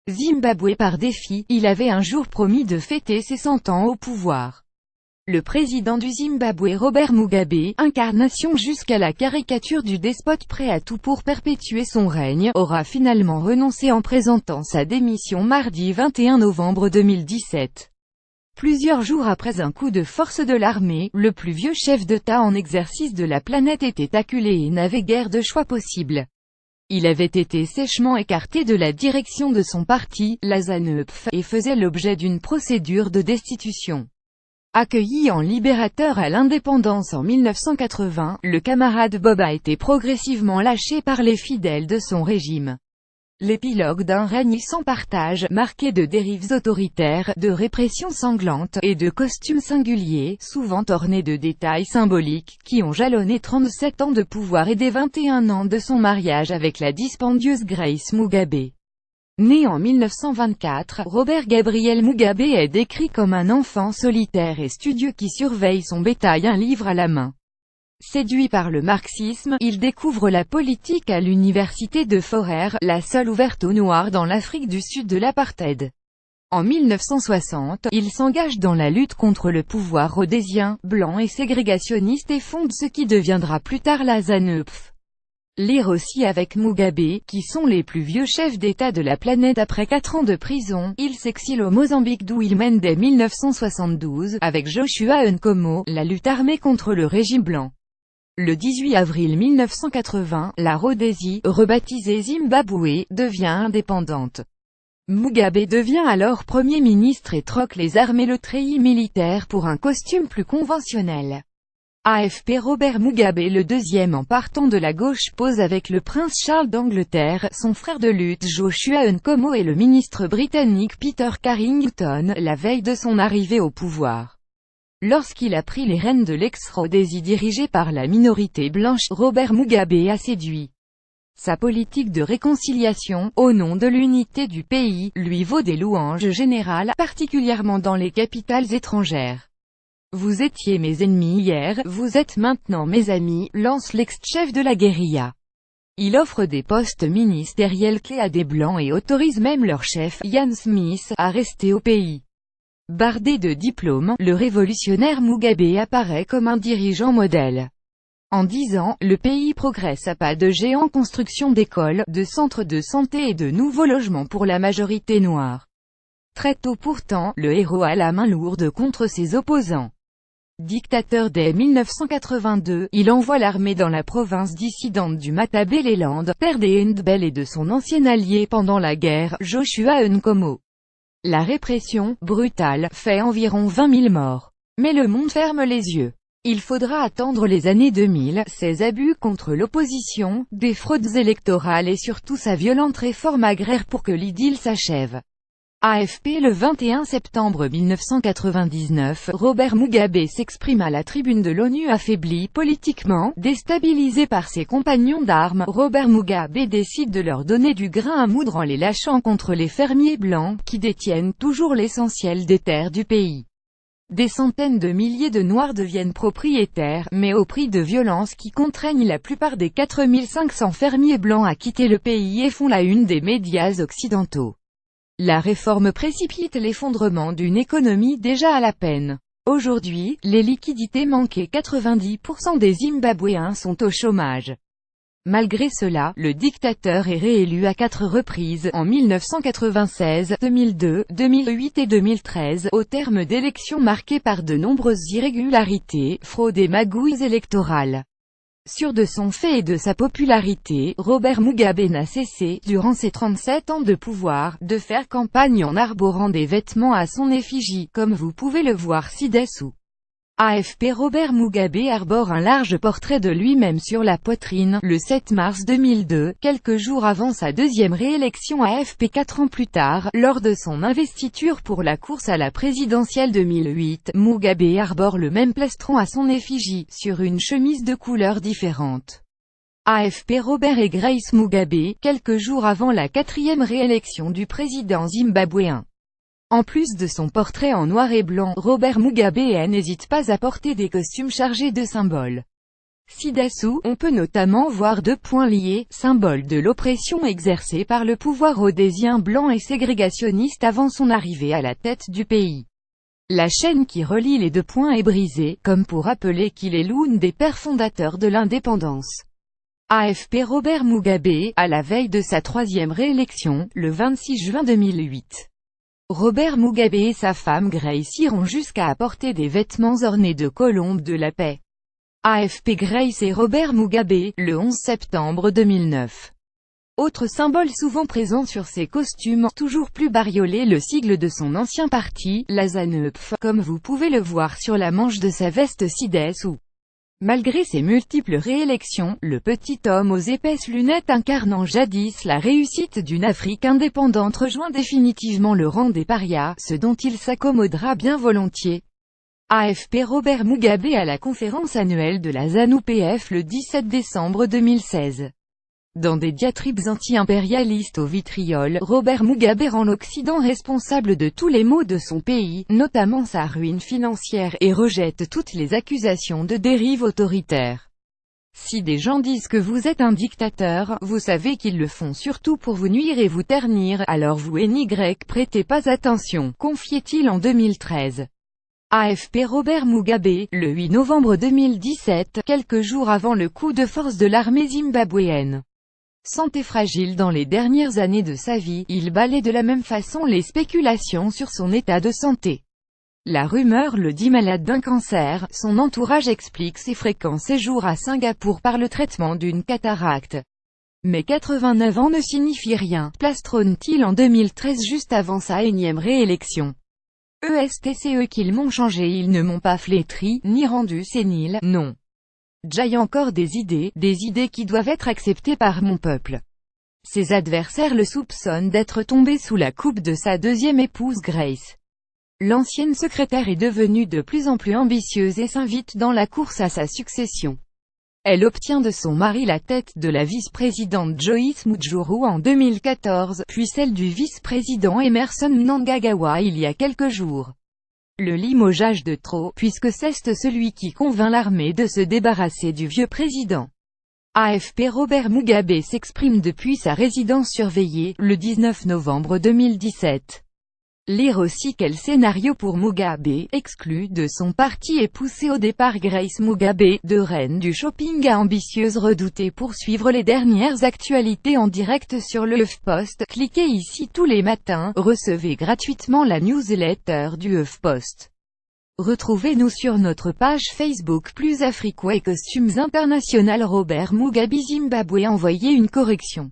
Zimbabwe par défi, il avait un jour promis de fêter ses 100 ans au pouvoir. Le président du Zimbabwe Robert Mugabe, incarnation jusqu'à la caricature du despote prêt à tout pour perpétuer son règne, aura finalement renoncé en présentant sa démission mardi 21 novembre 2017. Plusieurs jours après un coup de force de l'armée, le plus vieux chef d'État en exercice de la planète était acculé et n'avait guère de choix possible. Il avait été sèchement écarté de la direction de son parti, la ZANU-PF, et faisait l'objet d'une procédure de destitution. Accueilli en libérateur à l'indépendance en 1980, le camarade Bob a été progressivement lâché par les fidèles de son régime. L'épilogue d'un règne sans partage, marqué de dérives autoritaires, de répression sanglante, et de costumes singuliers, souvent ornés de détails symboliques, qui ont jalonné 37 ans de pouvoir et des 21 ans de son mariage avec la dispendieuse Grace Mugabe. Né en 1924, Robert Gabriel Mugabe est décrit comme un enfant solitaire et studieux qui surveille son bétail, un livre à la main. Séduit par le marxisme, il découvre la politique à l'université de Forer, la seule ouverte aux Noirs dans l'Afrique du Sud de l'apartheid. En 1960, il s'engage dans la lutte contre le pouvoir rhodésien, blanc et ségrégationniste et fonde ce qui deviendra plus tard la ZANU-PF. Lire aussi avec Mugabe, qui sont les plus vieux chefs d'État de la planète après 4 ans de prison. Il s'exile au Mozambique d'où il mène dès 1972, avec Joshua Nkomo, la lutte armée contre le régime blanc. Le 18 avril 1980, la Rhodésie, rebaptisée Zimbabwe, devient indépendante. Mugabe devient alors Premier ministre et troque les armes et le treillis militaire pour un costume plus conventionnel. AFP Robert Mugabe le deuxième en partant de la gauche pose avec le prince Charles d'Angleterre, son frère de lutte Joshua Nkomo et le ministre britannique Peter Carrington, la veille de son arrivée au pouvoir. Lorsqu'il a pris les rênes de l'ex-Rhodésie dirigée par la minorité blanche, Robert Mugabe a séduit. Sa politique de réconciliation, au nom de l'unité du pays, lui vaut des louanges générales, particulièrement dans les capitales étrangères. Vous étiez mes ennemis hier, vous êtes maintenant mes amis, lance l'ex-chef de la guérilla. Il offre des postes ministériels clés à des Blancs et autorise même leur chef, Ian Smith, à rester au pays. Bardé de diplômes, le révolutionnaire Mugabe apparaît comme un dirigeant modèle. En 10 ans, le pays progresse à pas de géant, construction d'écoles, de centres de santé et de nouveaux logements pour la majorité noire. Très tôt pourtant, le héros a la main lourde contre ses opposants. Dictateur dès 1982, il envoie l'armée dans la province dissidente du Matabeleland, terre des Ndebele et de son ancien allié pendant la guerre, Joshua Nkomo. La répression, brutale, fait environ 20 000 morts. Mais le monde ferme les yeux. Il faudra attendre les années 2000, ses abus contre l'opposition, des fraudes électorales et surtout sa violente réforme agraire pour que l'idylle s'achève. AFP le 21 septembre 1999, Robert Mugabe s'exprime à la tribune de l'ONU. Affaibli politiquement, déstabilisé par ses compagnons d'armes, Robert Mugabe décide de leur donner du grain à moudre en les lâchant contre les fermiers blancs, qui détiennent toujours l'essentiel des terres du pays. Des centaines de milliers de Noirs deviennent propriétaires, mais au prix de violences qui contraignent la plupart des 4500 fermiers blancs à quitter le pays et font la une des médias occidentaux. La réforme précipite l'effondrement d'une économie déjà à la peine. Aujourd'hui, les liquidités manquent et 90% des Zimbabwéens sont au chômage. Malgré cela, le dictateur est réélu à 4 reprises, en 1996, 2002, 2008 et 2013, au terme d'élections marquées par de nombreuses irrégularités, fraudes et magouilles électorales. Sûr de son fait et de sa popularité, Robert Mugabe n'a cessé, durant ses 37 ans de pouvoir, de faire campagne en arborant des vêtements à son effigie, comme vous pouvez le voir ci-dessous. AFP Robert Mugabe arbore un large portrait de lui-même sur la poitrine, le 7 mars 2002, quelques jours avant sa deuxième réélection. AFP 4 ans plus tard, lors de son investiture pour la course à la présidentielle 2008, Mugabe arbore le même plastron à son effigie, sur une chemise de couleurs différentes. AFP Robert et Grace Mugabe, quelques jours avant la 4e réélection du président zimbabwéen. En plus de son portrait en noir et blanc, Robert Mugabe n'hésite pas à porter des costumes chargés de symboles. Ci-dessous, on peut notamment voir deux points liés, symbole de l'oppression exercée par le pouvoir rhodésien blanc et ségrégationniste avant son arrivée à la tête du pays. La chaîne qui relie les deux points est brisée, comme pour rappeler qu'il est l'un des pères fondateurs de l'indépendance. AFP Robert Mugabe, à la veille de sa troisième réélection, le 26 juin 2008. Robert Mugabe et sa femme Grace iront jusqu'à apporter des vêtements ornés de colombes de la paix. AFP Grace et Robert Mugabe, le 11 septembre 2009. Autre symbole souvent présent sur ces costumes, toujours plus bariolé, le sigle de son ancien parti, la ZANU-PF, comme vous pouvez le voir sur la manche de sa veste ci-dessous. Malgré ses multiples réélections, le petit homme aux épaisses lunettes incarnant jadis la réussite d'une Afrique indépendante rejoint définitivement le rang des parias, ce dont il s'accommodera bien volontiers. AFP Robert Mugabe à la conférence annuelle de la ZANU-PF le 17 décembre 2016. Dans des diatribes anti-impérialistes au vitriol, Robert Mugabe rend l'Occident responsable de tous les maux de son pays, notamment sa ruine financière, et rejette toutes les accusations de dérive autoritaire. Si des gens disent que vous êtes un dictateur, vous savez qu'ils le font surtout pour vous nuire et vous ternir, alors vous n'y prêtez pas attention, confiait-il en 2013. AFP Robert Mugabe, le 8 novembre 2017, quelques jours avant le coup de force de l'armée zimbabwéenne. Santé fragile dans les dernières années de sa vie, il balaie de la même façon les spéculations sur son état de santé. La rumeur le dit malade d'un cancer, son entourage explique ses fréquents séjours à Singapour par le traitement d'une cataracte. Mais 89 ans ne signifie rien, plastronne-t-il en 2013 juste avant sa énième réélection. ESTCE qu'ils m'ont changé, ils ne m'ont pas flétri, ni rendu sénile, non. J'ai encore des idées qui doivent être acceptées par mon peuple. Ses adversaires le soupçonnent d'être tombé sous la coupe de sa deuxième épouse Grace. L'ancienne secrétaire est devenue de plus en plus ambitieuse et s'invite dans la course à sa succession. Elle obtient de son mari la tête de la vice-présidente Joyce Mujuru en 2014, puis celle du vice-président Emmerson Mnangagwa il y a quelques jours. Le limogeage de trop, puisque c'est celui qui convainc l'armée de se débarrasser du vieux président. AFP Robert Mugabe s'exprime depuis sa résidence surveillée, le 19 novembre 2017. Lire aussi quel scénario pour Mugabe, exclu de son parti et poussé au départ. Grace Mugabe, de reine du shopping à ambitieuse redoutée. Pour suivre les dernières actualités en direct sur le HuffPost, cliquez ici tous les matins, recevez gratuitement la newsletter du HuffPost. Retrouvez-nous sur notre page Facebook Plus Afrique Way Costumes International. Robert Mugabe Zimbabwe, envoyé une correction.